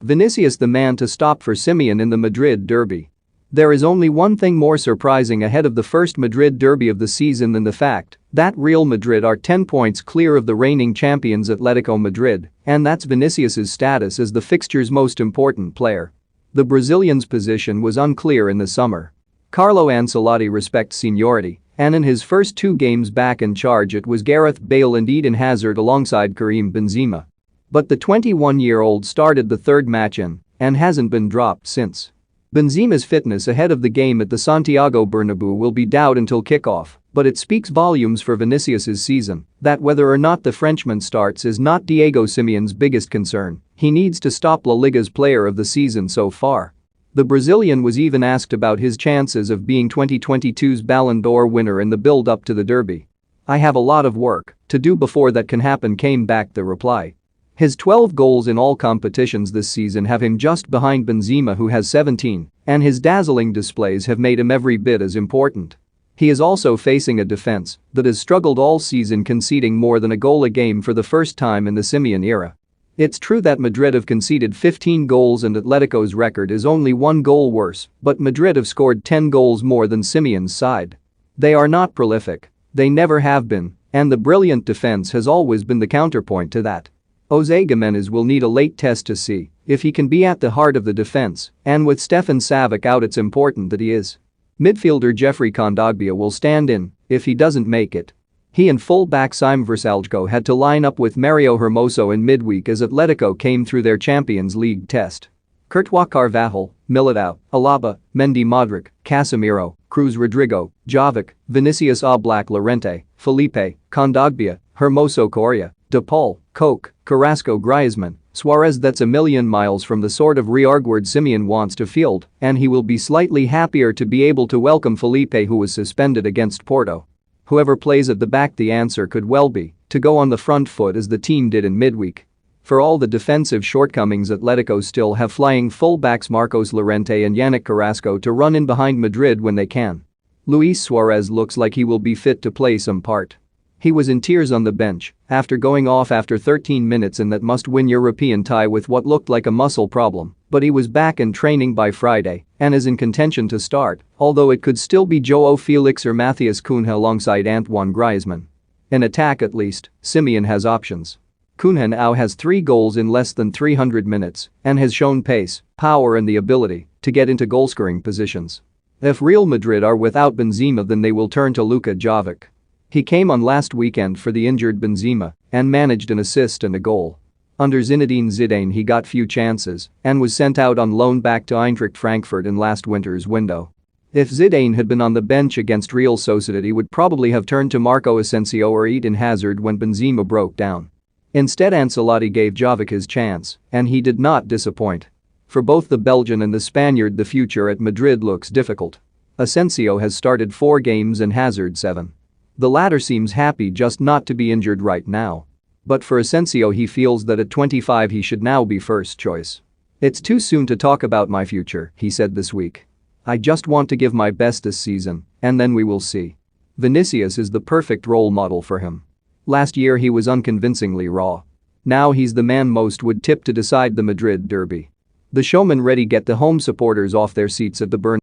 Vinicius the man to stop for Simeone in the Madrid derby. There is only one thing more surprising ahead of the first Madrid derby of the season than the fact that Real Madrid are 10 points clear of the reigning champions Atletico Madrid, and that's Vinicius's status as the fixture's most important player. The Brazilian's position was unclear in the summer. Carlo Ancelotti respects seniority, and in his first 2 games back in charge it was Gareth Bale and Eden Hazard alongside Karim Benzema. But the 21-year-old started the 3rd match in and hasn't been dropped since. Benzema's fitness ahead of the game at the Santiago Bernabeu will be doubted until kickoff, but it speaks volumes for Vinicius's season that whether or not the Frenchman starts is not Diego Simeone's biggest concern. He needs to stop La Liga's player of the season so far. The Brazilian was even asked about his chances of being 2022's Ballon d'Or winner in the build-up to the derby. "I have a lot of work to do before that can happen," came back the reply. His 12 goals in all competitions this season have him just behind Benzema, who has 17, and his dazzling displays have made him every bit as important. He is also facing a defense that has struggled all season, conceding more than a goal a game for the first time in the Simeone era. It's true that Madrid have conceded 15 goals and Atletico's record is only 1 goal worse, but Madrid have scored 10 goals more than Simeone's side. They are not prolific, they never have been, and the brilliant defense has always been the counterpoint to that. Jose Gimenez will need a late test to see if he can be at the heart of the defense, and with Stefan Savic out it's important that he is. Midfielder Jeffrey Kondogbia will stand in if he doesn't make it. He and full-back Sime Vrsaljko had to line up with Mario Hermoso in midweek as Atletico came through their Champions League test. Courtois, Carvajal, Militao, Alaba, Mendy, Modric, Casemiro, Cruz, Rodrigo, Jovic, Vinicius, Oblak, Llorente, Felipe, Kondogbia, Hermoso, Correa, De Paul, Koke, Carrasco, Griezmann, Suarez. That's a million miles from the sort of rearguard Simeone wants to field, and he will be slightly happier to be able to welcome Felipe, who was suspended against Porto. Whoever plays at the back, the answer could well be to go on the front foot as the team did in midweek. For all the defensive shortcomings, Atletico still have flying fullbacks Marcos Llorente and Yannick Carrasco to run in behind Madrid when they can. Luis Suarez looks like he will be fit to play some part. He was in tears on the bench after going off after 13 minutes in that must-win European tie with what looked like a muscle problem, but he was back in training by Friday and is in contention to start, although it could still be João Felix or Matheus Cunha alongside Antoine Griezmann. In attack at least, Simeone has options. Cunha now has 3 goals in less than 300 minutes and has shown pace, power and the ability to get into goal-scoring positions. If Real Madrid are without Benzema, then they will turn to Luka Jovic. He came on last weekend for the injured Benzema and managed an assist and a goal. Under Zinedine Zidane he got few chances and was sent out on loan back to Eintracht Frankfurt in last winter's window. If Zidane had been on the bench against Real Sociedad, he would probably have turned to Marco Asensio or Eden Hazard when Benzema broke down. Instead, Ancelotti gave Jovic his chance, and he did not disappoint. For both the Belgian and the Spaniard, the future at Madrid looks difficult. Asensio has started 4 games and Hazard 7. The latter seems happy just not to be injured right now. But for Asensio, he feels that at 25 he should now be first choice. "It's too soon to talk about my future," he said this week. "I just want to give my best this season, and then we will see." Vinicius is the perfect role model for him. Last year he was unconvincingly raw. Now he's the man most would tip to decide the Madrid derby. The showman ready get the home supporters off their seats at the Bernabeu.